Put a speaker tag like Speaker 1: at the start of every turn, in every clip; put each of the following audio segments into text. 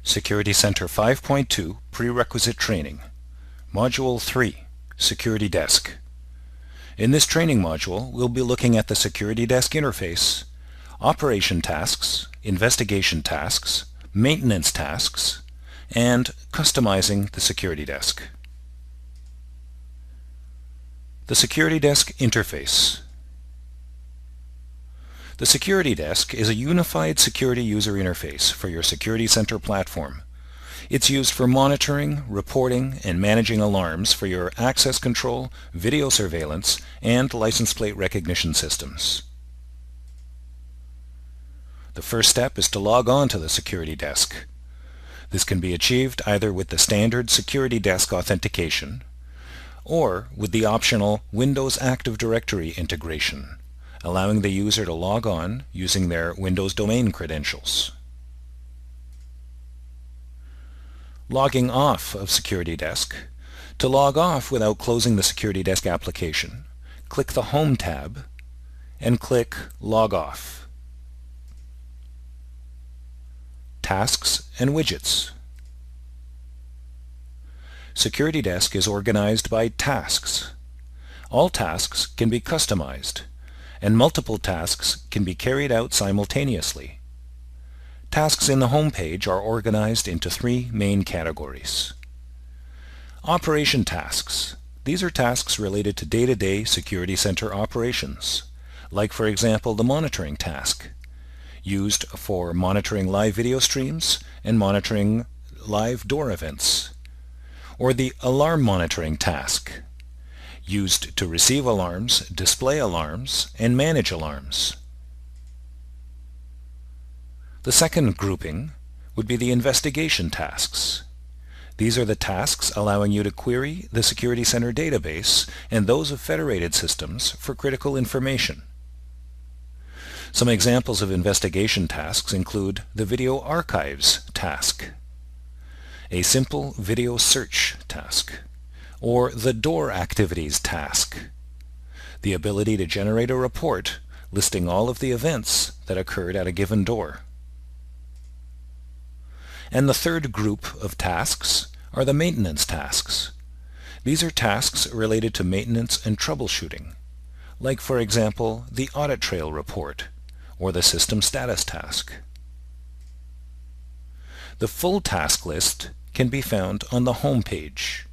Speaker 1: Security Center 5.2 Prerequisite Training. Module 3, Security Desk. In this training module, we'll be looking at the Security Desk interface, operation tasks, investigation tasks, maintenance tasks, and customizing the Security Desk. The Security Desk interface. The Security Desk is a unified security user interface for your Security Center platform. It's used for monitoring, reporting, and managing alarms for your access control, video surveillance, and license plate recognition systems. The first step is to log on to the Security Desk. This can be achieved either with the standard Security Desk authentication or with the optional Windows Active Directory integration, allowing the user to log on using their Windows domain credentials. Logging off of Security Desk. To log off without closing the Security Desk application, click the Home tab and click Log Off. Tasks and Widgets. Security Desk is organized by tasks. All tasks can be customized, and multiple tasks can be carried out simultaneously. Tasks in the home page are organized into three main categories. Operation tasks. These are tasks related to day-to-day Security Center operations, like for example the monitoring task, used for monitoring live video streams and monitoring live door events, or the alarm monitoring task, used to receive alarms, display alarms, and manage alarms. The second grouping would be the investigation tasks. These are the tasks allowing you to query the Security Center database and those of federated systems for critical information. Some examples of investigation tasks include the video archives task, a simple video search task, or the door activities task, the ability to generate a report listing all of the events that occurred at a given door. And the third group of tasks are the maintenance tasks. These are tasks related to maintenance and troubleshooting, like for example the audit trail report or the system status task. The full task list can be found on the home page.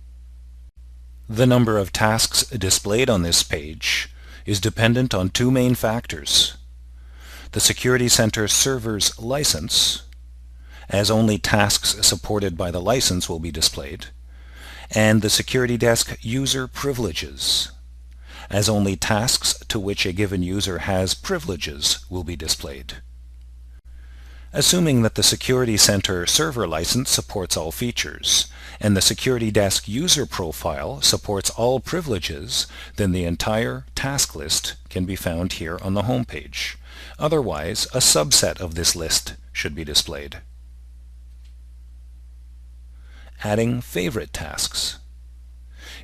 Speaker 1: The number of tasks displayed on this page is dependent on two main factors: the Security Center server's license, as only tasks supported by the license will be displayed, and the Security Desk user privileges, as only tasks to which a given user has privileges will be displayed. Assuming that the Security Center server license supports all features, and the Security Desk user profile supports all privileges, then the entire task list can be found here on the home page. Otherwise, a subset of this list should be displayed. Adding favorite tasks.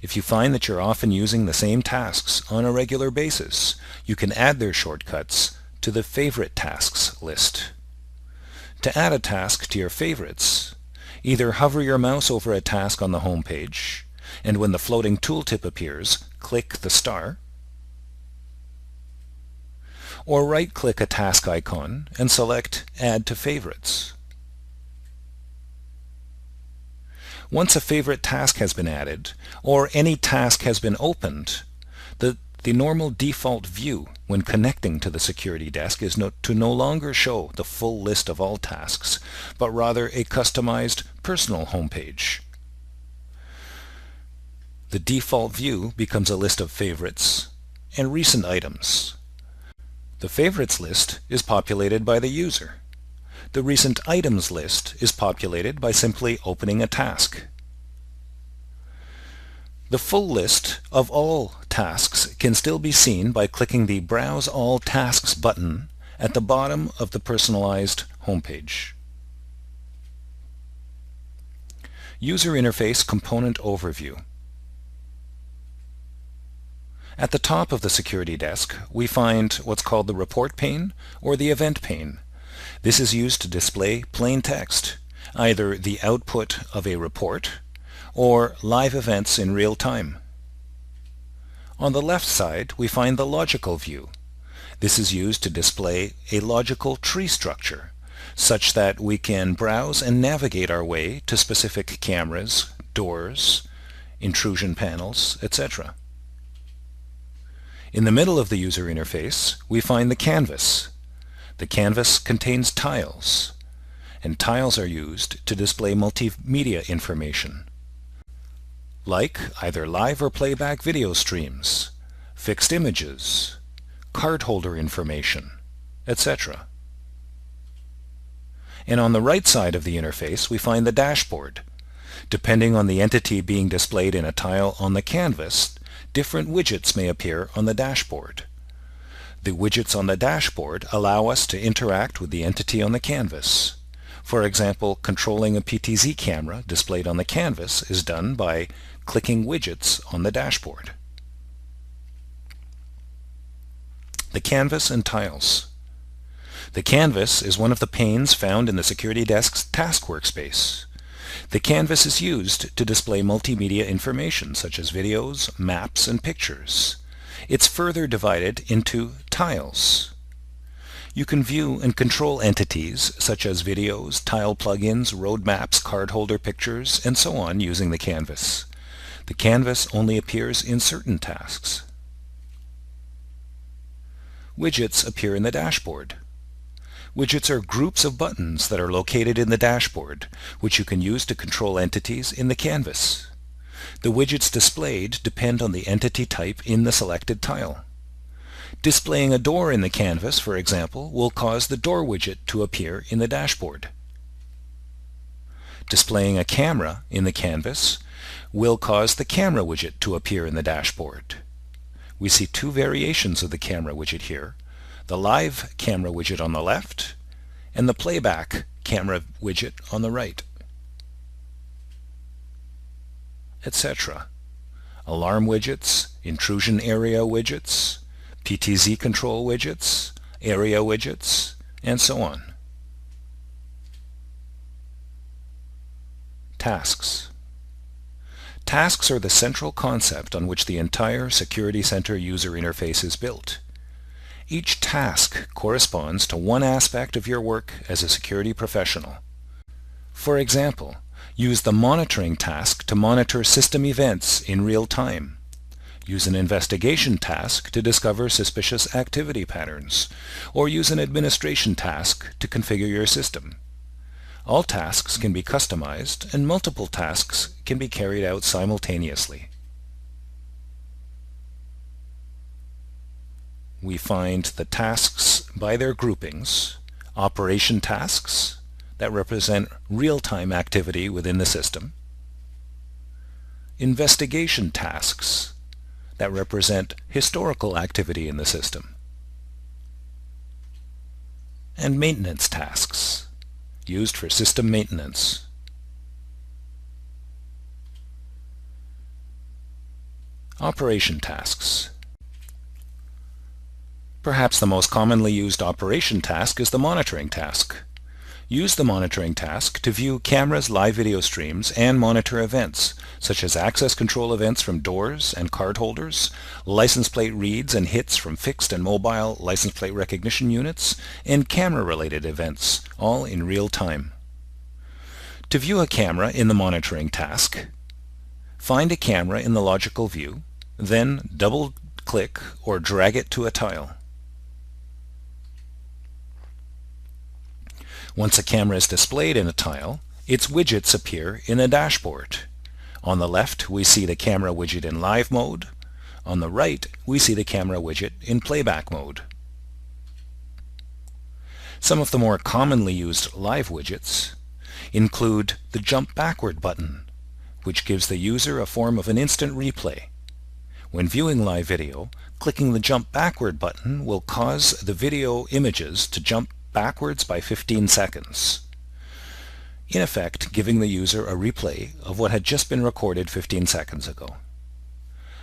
Speaker 1: If you find that you're often using the same tasks on a regular basis, you can add their shortcuts to the favorite tasks list. To add a task to your favorites, either hover your mouse over a task on the home page, and when the floating tooltip appears, click the star, or right-click a task icon and select Add to Favorites. Once a favorite task has been added, or any task has been opened, the normal default view when connecting to the Security Desk is to no longer show the full list of all tasks, but rather a customized personal homepage. The default view becomes a list of favorites and recent items. The favorites list is populated by the user. The recent items list is populated by simply opening a task. The full list of all tasks can still be seen by clicking the Browse All Tasks button at the bottom of the personalized homepage. User Interface Component Overview. At the top of the Security Desk, we find what's called the Report pane or the Event pane. This is used to display plain text, either the output of a report or live events in real time. On the left side, we find the logical view. This is used to display a logical tree structure, such that we can browse and navigate our way to specific cameras, doors, intrusion panels, etc. In the middle of the user interface, we find the canvas. The canvas contains tiles, and tiles are used to display multimedia information, like either live or playback video streams, fixed images, cardholder information, etc. And on the right side of the interface, we find the dashboard. Depending on the entity being displayed in a tile on the canvas, different widgets may appear on the dashboard. The widgets on the dashboard allow us to interact with the entity on the canvas. For example, controlling a PTZ camera displayed on the canvas is done by clicking widgets on the dashboard. The canvas and tiles. The canvas is one of the panes found in the Security Desk's task workspace. The canvas is used to display multimedia information such as videos, maps, and pictures. It's further divided into tiles. You can view and control entities such as videos, tile plugins, road maps, cardholder pictures, and so on using the canvas. The canvas only appears in certain tasks. Widgets appear in the dashboard. Widgets are groups of buttons that are located in the dashboard, which you can use to control entities in the canvas. The widgets displayed depend on the entity type in the selected tile. Displaying a door in the canvas, for example, will cause the door widget to appear in the dashboard. Displaying a camera in the canvas will cause the camera widget to appear in the dashboard. We see two variations of the camera widget here: the live camera widget on the left and the playback camera widget on the right, etc. Alarm widgets, intrusion area widgets, PTZ control widgets, area widgets, and so on. Tasks. Tasks are the central concept on which the entire Security Center user interface is built. Each task corresponds to one aspect of your work as a security professional. For example, use the monitoring task to monitor system events in real time. Use an investigation task to discover suspicious activity patterns, or use an administration task to configure your system. All tasks can be customized, and multiple tasks can be carried out simultaneously. We find the tasks by their groupings: operation tasks that represent real-time activity within the system, investigation tasks that represent historical activity in the system, and maintenance tasks used for system maintenance. Operation tasks. Perhaps the most commonly used operation task is the monitoring task. Use the monitoring task to view cameras' live video streams and monitor events, such as access control events from doors and card holders, license plate reads and hits from fixed and mobile license plate recognition units, and camera-related events, all in real time. To view a camera in the monitoring task, find a camera in the logical view, then double-click or drag it to a tile. Once a camera is displayed in a tile, its widgets appear in a dashboard. On the left, we see the camera widget in live mode. On the right, we see the camera widget in playback mode. Some of the more commonly used live widgets include the jump backward button, which gives the user a form of an instant replay. When viewing live video, clicking the jump backward button will cause the video images to jump backwards by 15 seconds, in effect giving the user a replay of what had just been recorded 15 seconds ago.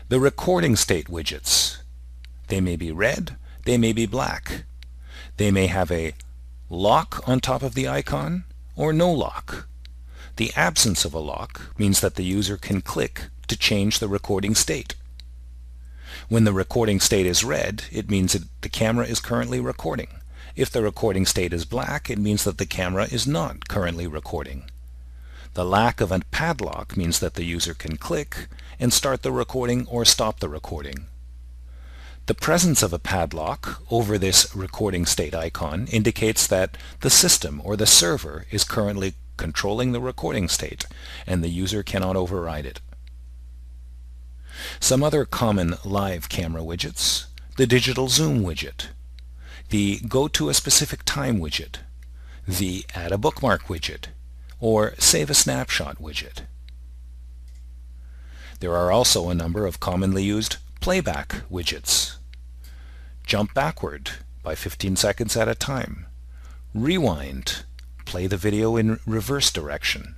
Speaker 1: The recording state widgets. They may be red, they may be black. They may have a lock on top of the icon or no lock. The absence of a lock means that the user can click to change the recording state. When the recording state is red, it means that the camera is currently recording. If the recording state is black, it means that the camera is not currently recording. The lack of a padlock means that the user can click and start the recording or stop the recording. The presence of a padlock over this recording state icon indicates that the system or the server is currently controlling the recording state and the user cannot override it. Some other common live camera widgets: the digital zoom widget, the go to a specific time widget, the add a bookmark widget, or save a snapshot widget. There are also a number of commonly used playback widgets: jump backward by 15 seconds at a time, rewind, play the video in reverse direction,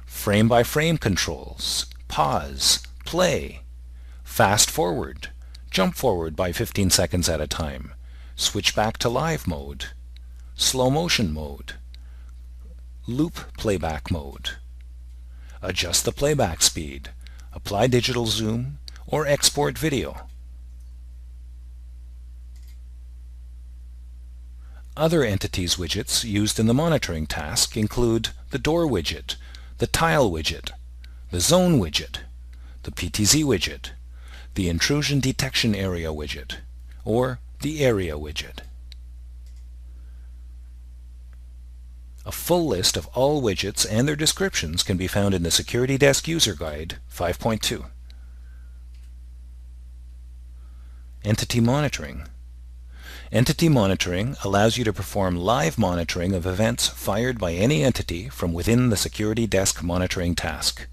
Speaker 1: frame by frame controls, pause, play, fast forward, jump forward by 15 seconds at a time, switch back to live mode, slow motion mode, loop playback mode, adjust the playback speed, apply digital zoom, or export video. Other entities widgets used in the monitoring task include the door widget, the tile widget, the zone widget, the PTZ widget, the intrusion detection area widget, or the area widget. A full list of all widgets and their descriptions can be found in the Security Desk User Guide 5.2. Entity monitoring. Entity monitoring allows you to perform live monitoring of events fired by any entity from within the Security Desk monitoring task.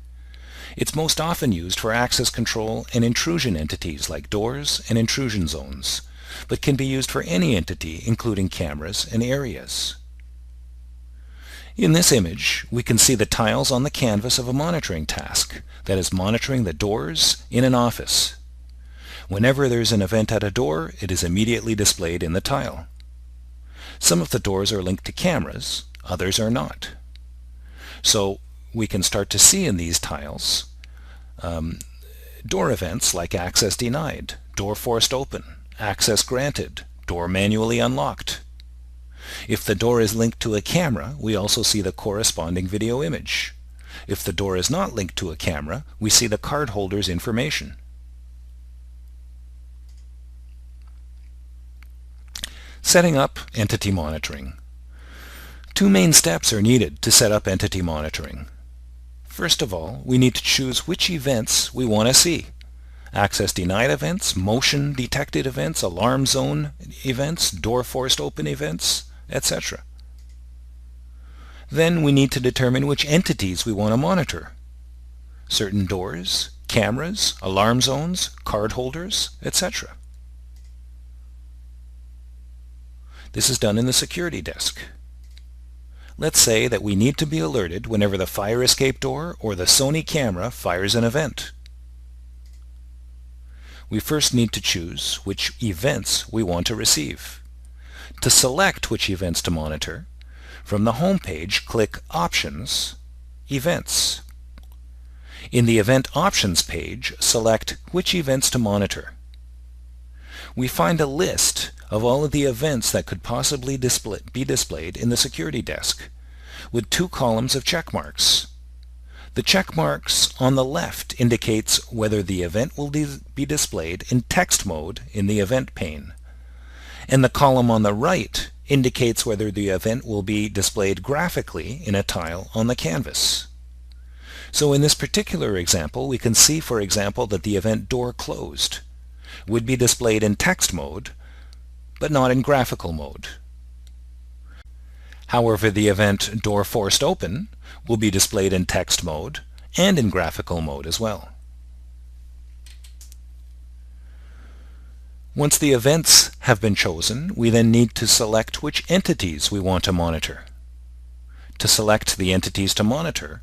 Speaker 1: It's most often used for access control and intrusion entities like doors and intrusion zones, but can be used for any entity including cameras and areas. In this image, we can see the tiles on the canvas of a monitoring task that is monitoring the doors in an office. Whenever there's an event at a door, it is immediately displayed in the tile. Some of the doors are linked to cameras, others are not. So we can start to see in these tiles door events like access denied, door forced open, access granted, door manually unlocked. If the door is linked to a camera, we also see the corresponding video image. If the door is not linked to a camera, we see the card holder's information. Setting up entity monitoring. Two main steps are needed to set up entity monitoring. First of all, we need to choose which events we want to see: access denied events, motion detected events, alarm zone events, door forced open events, etc. Then we need to determine which entities we want to monitor: certain doors, cameras, alarm zones, card holders, etc. This is done in the Security Desk. Let's say that we need to be alerted whenever the fire escape door or the Sony camera fires an event. We first need to choose which events we want to receive. To select which events to monitor, from the home page, click Options, Events. In the Event Options page, select which events to monitor. We find a list of all of the events that could possibly be displayed in the Security Desk, with two columns of check marks. The check marks on the left indicates whether the event will be displayed in text mode in the event pane, and the column on the right indicates whether the event will be displayed graphically in a tile on the canvas. So in this particular example, we can see, for example, that the event door closed would be displayed in text mode, but not in graphical mode. However, the event door forced open will be displayed in text mode and in graphical mode as well. Once the events have been chosen, we then need to select which entities we want to monitor. To select the entities to monitor,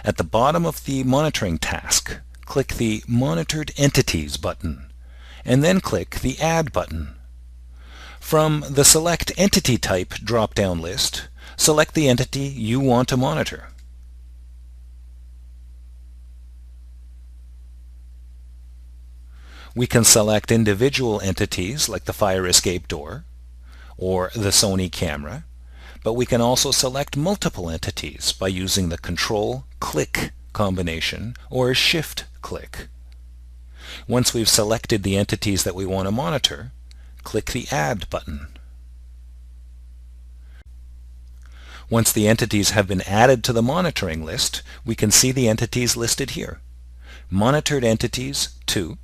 Speaker 1: at the bottom of the monitoring task, click the Monitored Entities button, and then click the Add button. From the Select Entity Type drop-down list, select the entity you want to monitor. We can select individual entities like the fire escape door or the Sony camera, but we can also select multiple entities by using the Control-Click combination or Shift-Click. Once we've selected the entities that we want to monitor, click the Add button. Once the entities have been added to the monitoring list, we can see the entities listed here. Monitored entities 2.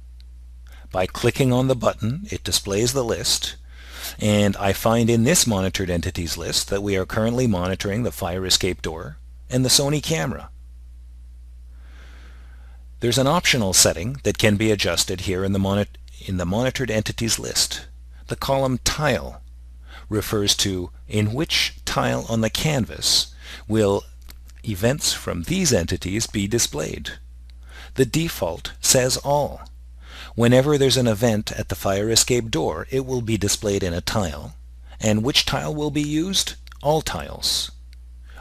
Speaker 1: By clicking on the button, it displays the list, and I find in this monitored entities list that we are currently monitoring the fire escape door and the Sony camera. There's an optional setting that can be adjusted here in the monitored entities list. The column Tile refers to in which tile on the canvas will events from these entities be displayed. The default says All. Whenever there's an event at the fire escape door, it will be displayed in a tile. And which tile will be used? All tiles.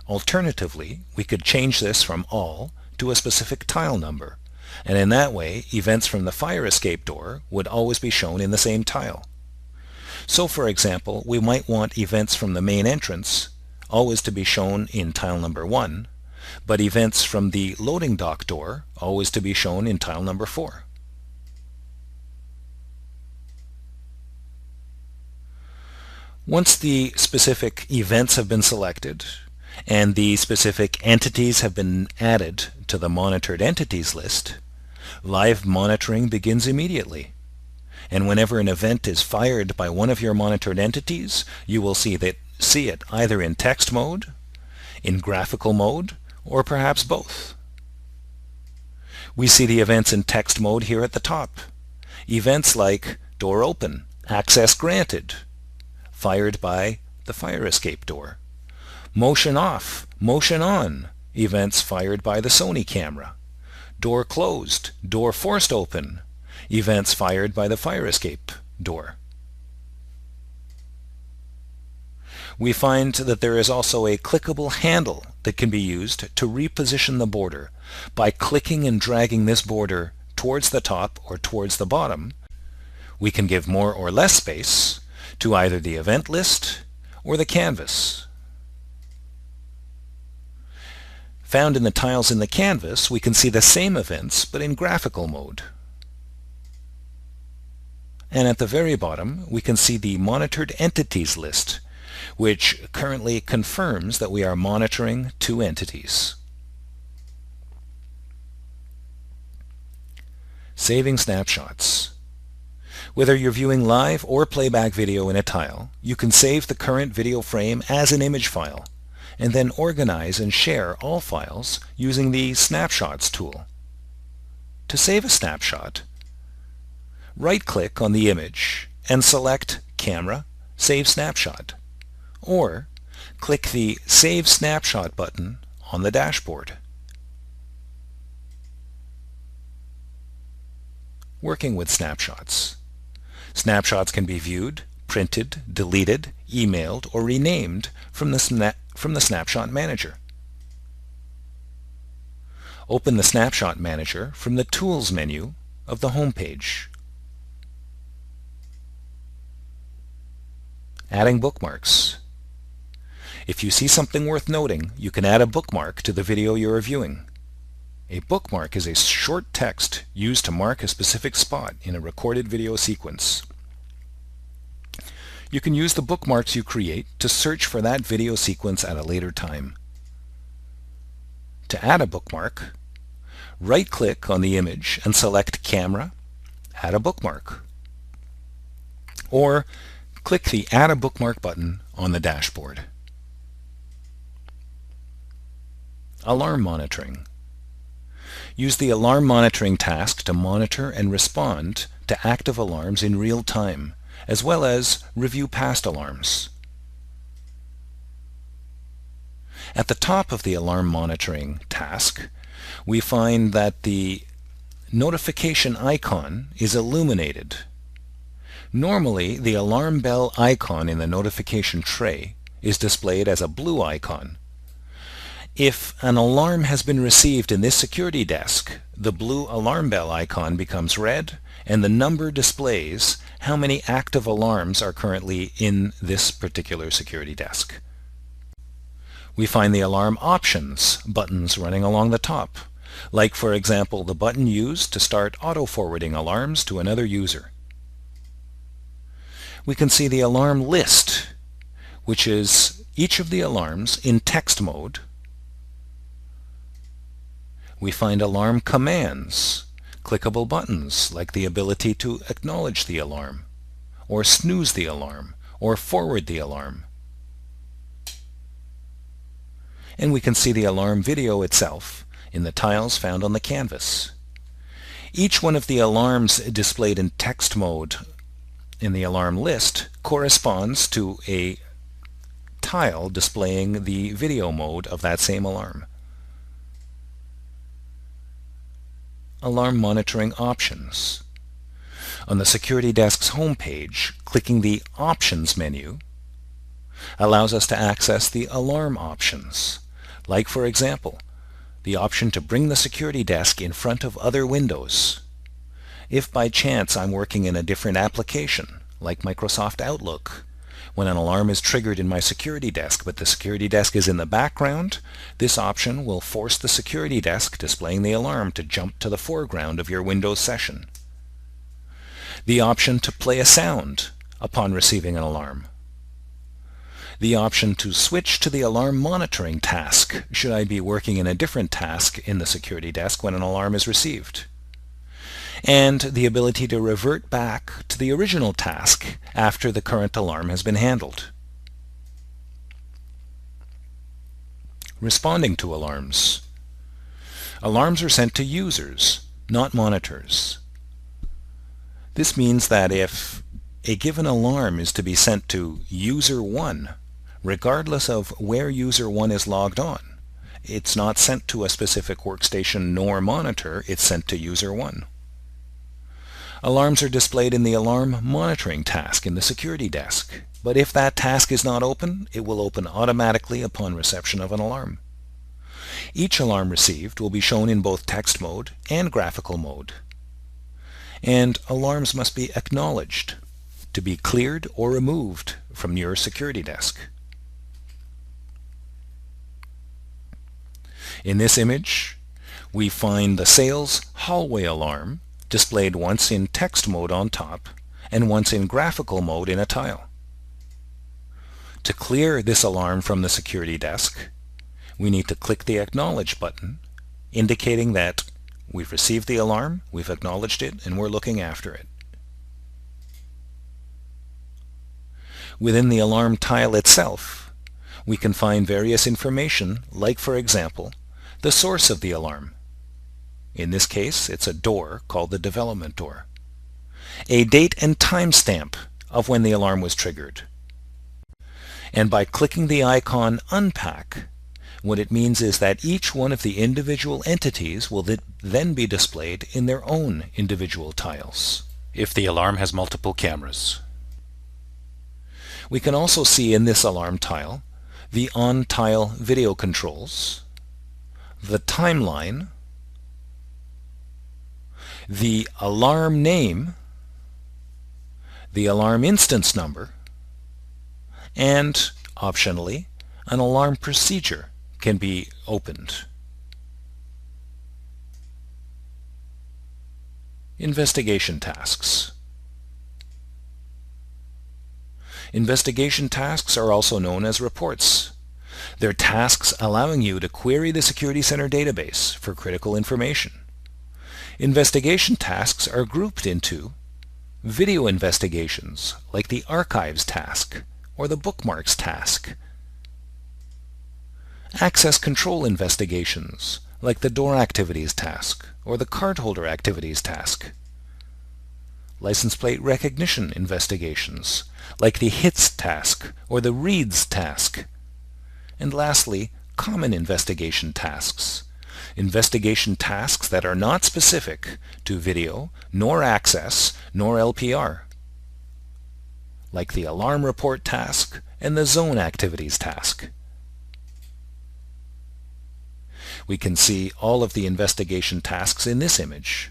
Speaker 1: Alternatively, we could change this from All to a specific tile number, and in that way, events from the fire escape door would always be shown in the same tile. So for example, we might want events from the main entrance always to be shown in tile number 1, but events from the loading dock door always to be shown in tile number 4. Once the specific events have been selected and the specific entities have been added to the monitored entities list, live monitoring begins immediately. And whenever an event is fired by one of your monitored entities, you will see it either in text mode, in graphical mode, or perhaps both. We see the events in text mode here at the top. Events like door open, access granted, fired by the fire escape door. Motion off, motion on, events fired by the Sony camera. Door closed, door forced open, events fired by the fire escape door. We find that there is also a clickable handle that can be used to reposition the border. By clicking and dragging this border towards the top or towards the bottom, we can give more or less space to either the event list or the canvas. Found in the tiles in the canvas, we can see the same events but in graphical mode. And at the very bottom, we can see the monitored entities list, which currently confirms that we are monitoring 2 entities. Saving snapshots. Whether you're viewing live or playback video in a tile, you can save the current video frame as an image file, and then organize and share all files using the Snapshots tool. To save a snapshot, right-click on the image and select Camera, Save Snapshot, or click the Save Snapshot button on the dashboard. Working with snapshots. Snapshots can be viewed, printed, deleted, emailed, or renamed from the Snapshot Manager. Open the Snapshot Manager from the Tools menu of the home page. Adding bookmarks. If you see something worth noting, you can add a bookmark to the video you are viewing. A bookmark is a short text used to mark a specific spot in a recorded video sequence. You can use the bookmarks you create to search for that video sequence at a later time. To add a bookmark, right-click on the image and select Camera, Add a Bookmark, or click the Add a Bookmark button on the dashboard. Alarm monitoring. Use the alarm monitoring task to monitor and respond to active alarms in real time, as well as review past alarms. At the top of the alarm monitoring task, we find that the notification icon is illuminated. Normally, the alarm bell icon in the notification tray is displayed as a blue icon. If an alarm has been received in this security desk, the blue alarm bell icon becomes red, and the number displays how many active alarms are currently in this particular security desk. We find the alarm options buttons running along the top, like for example the button used to start auto-forwarding alarms to another user. We can see the alarm list, which is each of the alarms in text mode. We find alarm commands, clickable buttons like the ability to acknowledge the alarm, or snooze the alarm, or forward the alarm. And we can see the alarm video itself in the tiles found on the canvas. Each one of the alarms displayed in text mode in the alarm list corresponds to a tile displaying the video mode of that same alarm. Alarm monitoring options. On the security desk's home page, clicking the Options menu allows us to access the alarm options, like for example, the option to bring the security desk in front of other windows. If by chance I'm working in a different application, like Microsoft Outlook, when an alarm is triggered in my security desk but the security desk is in the background, this option will force the security desk displaying the alarm to jump to the foreground of your Windows session. The option to play a sound upon receiving an alarm. The option to switch to the alarm monitoring task should I be working in a different task in the security desk when an alarm is received. And the ability to revert back to the original task after the current alarm has been handled. Responding to alarms. Alarms are sent to users, not monitors. This means that if a given alarm is to be sent to user 1, regardless of where user 1 is logged on, it's not sent to a specific workstation nor monitor, it's sent to user 1. Alarms are displayed in the alarm monitoring task in the security desk, but if that task is not open, it will open automatically upon reception of an alarm. Each alarm received will be shown in both text mode and graphical mode. And alarms must be acknowledged to be cleared or removed from your security desk. In this image, we find the sales hallway alarm displayed once in text mode on top and once in graphical mode in a tile. To clear this alarm from the security desk, we need to click the Acknowledge button, indicating that we've received the alarm, we've acknowledged it, and we're looking after it. Within the alarm tile itself, we can find various information, like for example, the source of the alarm. In this case, it's a door called the development door. A date and timestamp of when the alarm was triggered. And by clicking the icon Unpack, what it means is that each one of the individual entities will then be displayed in their own individual tiles, if the alarm has multiple cameras. We can also see in this alarm tile the on-tile video controls, the timeline, the alarm name, the alarm instance number, and, optionally, an alarm procedure can be opened. Investigation tasks. Investigation tasks are also known as reports. They're tasks allowing you to query the Security Center database for critical information. Investigation tasks are grouped into video investigations, like the Archives task or the Bookmarks task. Access control investigations, like the Door Activities task or the Cardholder Activities task. License plate recognition investigations, like the Hits task or the Reads task. And lastly, common investigation tasks. Investigation tasks that are not specific to video, nor access, nor LPR, like the Alarm Report task and the Zone Activities task. We can see all of the investigation tasks in this image.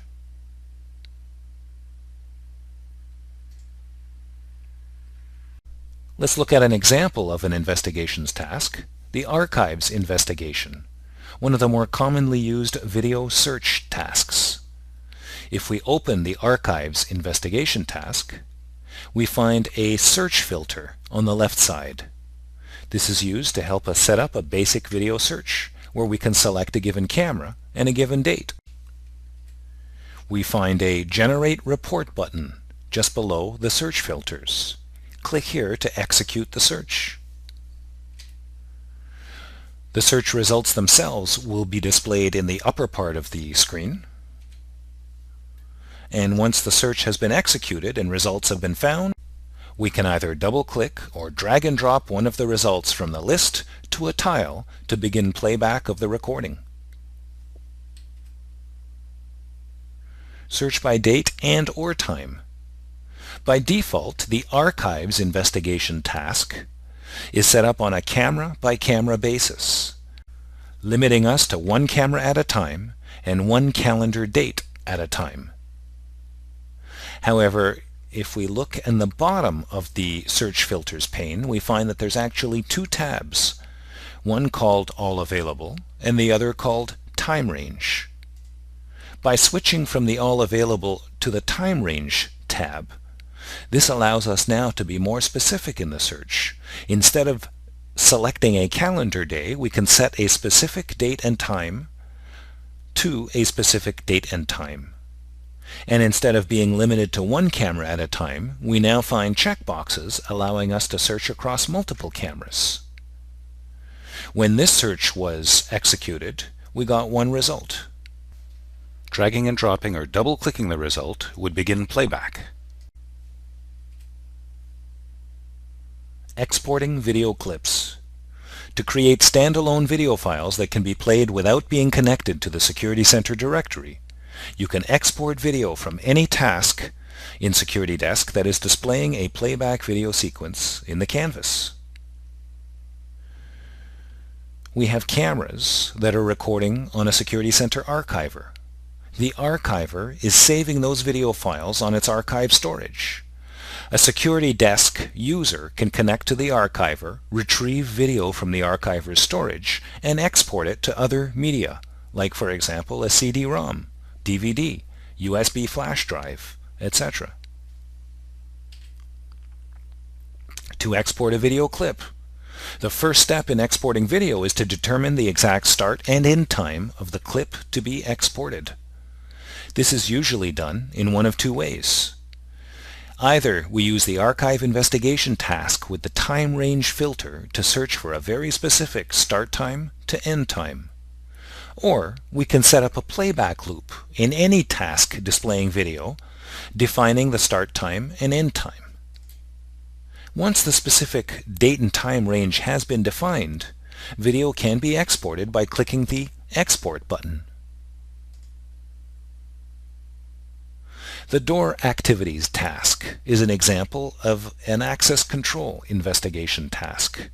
Speaker 1: Let's look at an example of an investigations task, the archives investigation, one of the more commonly used video search tasks. If we open the archives investigation task, we find a search filter on the left side. This is used to help us set up a basic video search where we can select a given camera and a given date. We find a Generate Report button just below the search filters. Click here to execute the search. The search results themselves will be displayed in the upper part of the screen. And once the search has been executed and results have been found, we can either double-click or drag and drop one of the results from the list to a tile to begin playback of the recording. Search by date and or time. By default, the archives investigation task is set up on a camera-by-camera basis, limiting us to one camera at a time and one calendar date at a time. However, if we look in the bottom of the search filters pane, we find that there's actually two tabs, one called All Available and the other called Time Range. By switching from the All Available to the Time Range tab, this allows us now to be more specific in the search. Instead of selecting a calendar day, we can set a specific date and time to a specific date and time. And instead of being limited to one camera at a time, we now find checkboxes allowing us to search across multiple cameras. When this search was executed, we got one result. Dragging and dropping or double-clicking the result would begin playback. Exporting video clips. To create standalone video files that can be played without being connected to the Security Center directory, you can export video from any task in Security Desk that is displaying a playback video sequence in the canvas. We have cameras that are recording on a Security Center archiver. The archiver is saving those video files on its archive storage. A Security Desk user can connect to the archiver, retrieve video from the archiver's storage, and export it to other media, like for example a CD-ROM, DVD, USB flash drive, etc. To export a video clip, the first step in exporting video is to determine the exact start and end time of the clip to be exported. This is usually done in one of two ways. Either we use the archive investigation task with the time range filter to search for a very specific start time to end time. Or we can set up a playback loop in any task displaying video, defining the start time and end time. Once the specific date and time range has been defined, video can be exported by clicking the Export button. The Door Activities task is an example of an access control investigation task.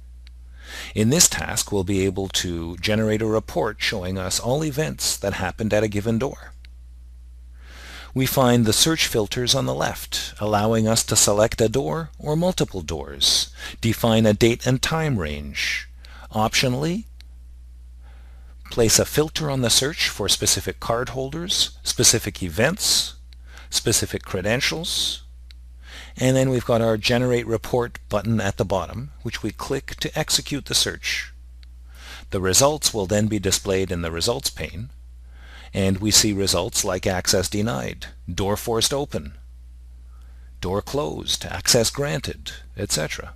Speaker 1: In this task, we'll be able to generate a report showing us all events that happened at a given door. We find the search filters on the left, allowing us to select a door or multiple doors, define a date and time range. Optionally, place a filter on the search for specific card holders, specific events, specific credentials, and then we've got our Generate Report button at the bottom, which we click to execute the search. The results will then be displayed in the results pane, and we see results like access denied, door forced open, door closed, access granted, etc.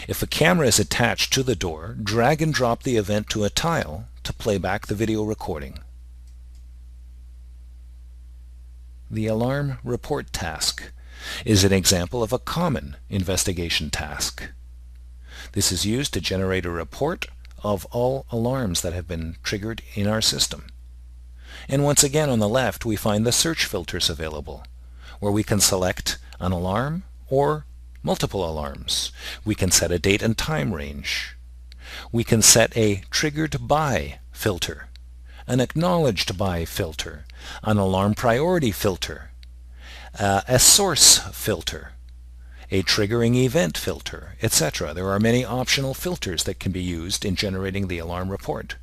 Speaker 1: If a camera is attached to the door, drag and drop the event to a tile to play back the video recording. The Alarm Report task is an example of a common investigation task. This is used to generate a report of all alarms that have been triggered in our system. And once again on the left we find the search filters available, where we can select an alarm or multiple alarms. We can set a date and time range. We can set a triggered by filter, an acknowledged by filter, an alarm priority filter, a source filter, a triggering event filter, etc. There are many optional filters that can be used in generating the alarm report.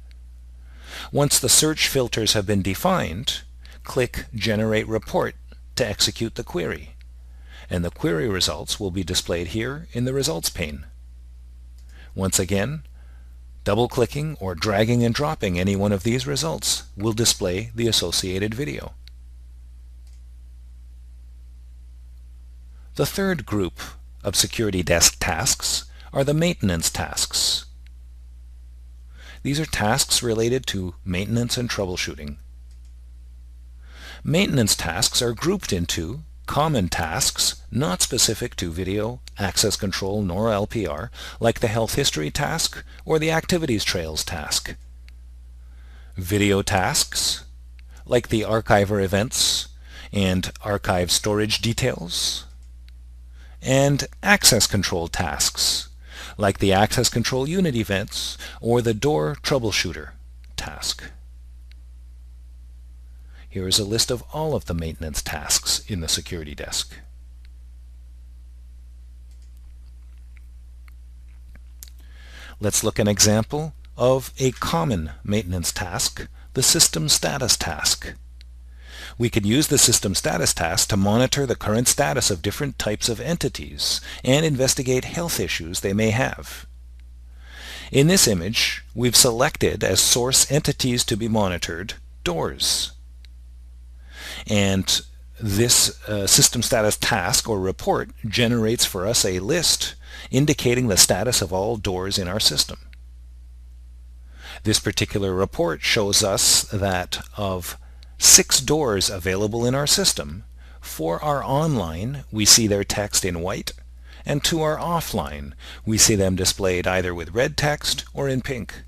Speaker 1: Once the search filters have been defined, click Generate Report to execute the query, and the query results will be displayed here in the results pane. Once again, double-clicking or dragging and dropping any one of these results will display the associated video. The third group of security desk tasks are the maintenance tasks. These are tasks related to maintenance and troubleshooting. Maintenance tasks are grouped into common tasks not specific to video, access control, nor LPR, like the health history task or the activities trails task. Video tasks, like the archiver events and archive storage details. And access control tasks, like the access control unit events or the door troubleshooter task. Here is a list of all of the maintenance tasks in the security desk. Let's look at an example of a common maintenance task, the system status task. We could use the system status task to monitor the current status of different types of entities and investigate health issues they may have. In this image, we've selected as source entities to be monitored doors. And this system status task or report generates for us a list indicating the status of all doors in our system. This particular report shows us that of 6 doors available in our system, for our online we see their text in white, and to our offline we see them displayed either with red text or in pink.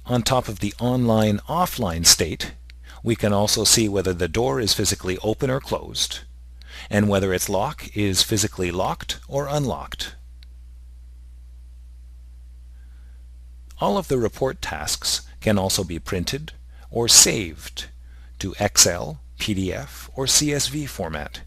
Speaker 1: On top of the online-offline state, we can also see whether the door is physically open or closed, and whether its lock is physically locked or unlocked. All of the report tasks can also be printed or saved to Excel, PDF, or CSV format.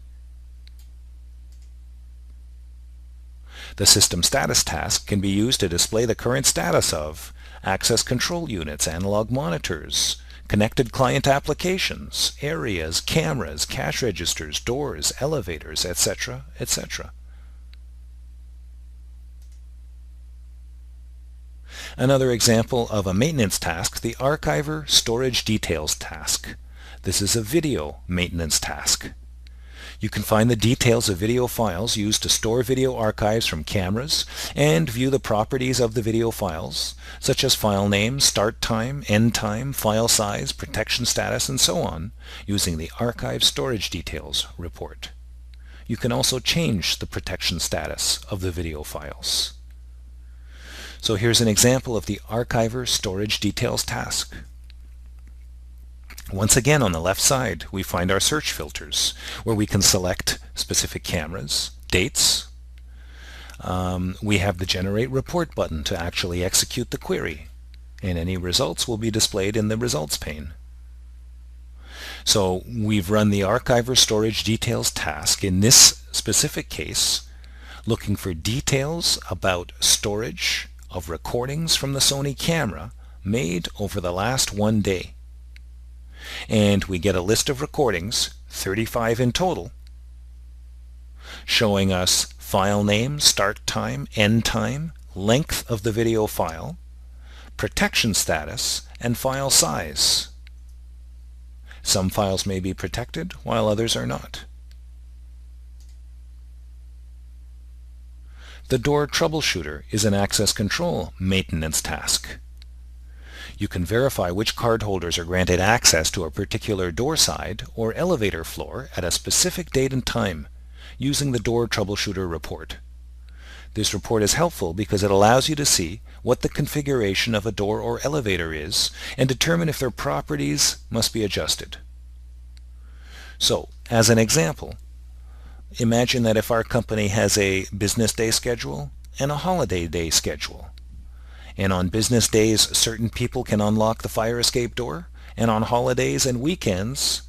Speaker 1: The system status task can be used to display the current status of access control units, analog monitors, connected client applications, areas, cameras, cash registers, doors, elevators, etc., etc. Another example of a maintenance task, the archiver storage details task. This is a video maintenance task. You can find the details of video files used to store video archives from cameras and view the properties of the video files, such as file name, start time, end time, file size, protection status, and so on, using the Archive Storage Details report. You can also change the protection status of the video files. So here's an example of the archiver storage details task. Once again, on the left side, we find our search filters, where we can select specific cameras, dates. We have the Generate Report button to actually execute the query, and any results will be displayed in the results pane. So we've run the archiver storage details task in this specific case, looking for details about storage of recordings from the Sony camera made over the last 1 day. And we get a list of recordings, 35 in total, showing us file name, start time, end time, length of the video file, protection status, and file size. Some files may be protected while others are not. The door troubleshooter is an access control maintenance task. You can verify which cardholders are granted access to a particular door side or elevator floor at a specific date and time using the door troubleshooter report. This report is helpful because it allows you to see what the configuration of a door or elevator is and determine if their properties must be adjusted. So, as an example, imagine that if our company has a business day schedule and a holiday day schedule, And on business days, certain people can unlock the fire escape door, and on holidays and weekends,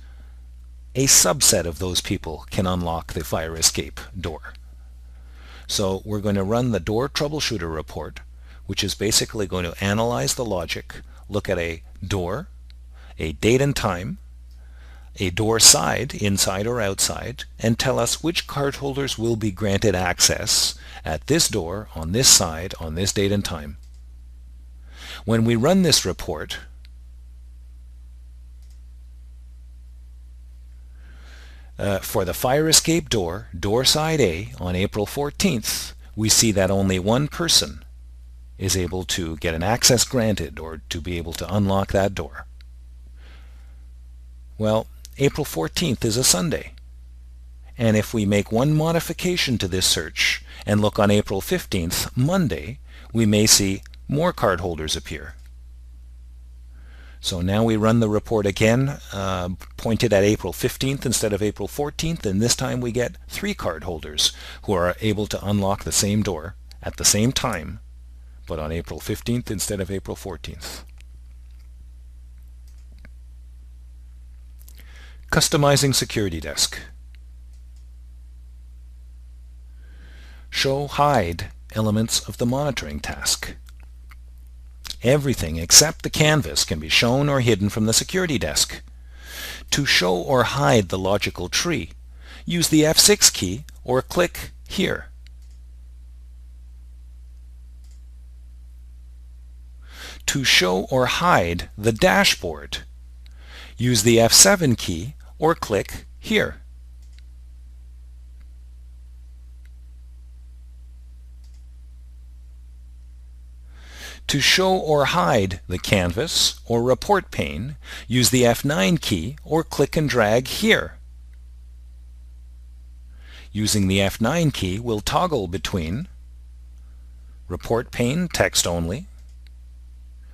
Speaker 1: a subset of those people can unlock the fire escape door. So we're going to run the door troubleshooter report, which is basically going to analyze the logic, look at a door, a date and time, a door side, inside or outside, and tell us which cardholders will be granted access at this door, on this side, on this date and time. When we run this report, for the fire escape door, door side A, on April 14th, we see that only one person is able to get an access granted or to be able to unlock that door. Well, April 14th is a Sunday. And if we make one modification to this search and look on April 15th, Monday, we may see more cardholders appear. So now we run the report again, pointed at April 15th instead of April 14th, and this time we get 3 cardholders who are able to unlock the same door at the same time, but on April 15th instead of April 14th. Customizing Security Desk. Show hide elements of the monitoring task. Everything except the canvas can be shown or hidden from the security desk. To show or hide the logical tree, use the F6 key or click here. To show or hide the dashboard, use the F7 key or click here. To show or hide the canvas or report pane, use the F9 key or click and drag here. Using the F9 key, we'll toggle between report pane text only,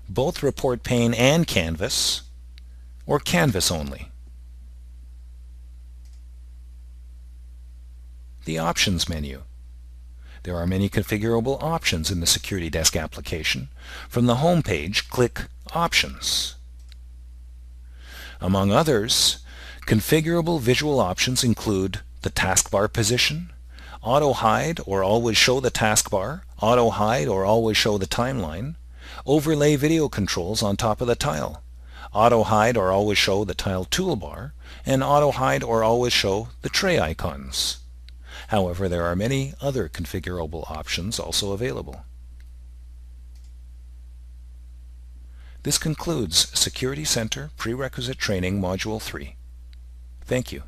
Speaker 1: both report pane and canvas, or canvas only. The options menu. There are many configurable options in the Security Desk application. From the home page, click Options. Among others, configurable visual options include the taskbar position, auto hide or always show the taskbar, auto hide or always show the timeline, overlay video controls on top of the tile, auto hide or always show the tile toolbar, and auto hide or always show the tray icons. However, there are many other configurable options also available. This concludes Security Center Prerequisite Training Module 3. Thank you.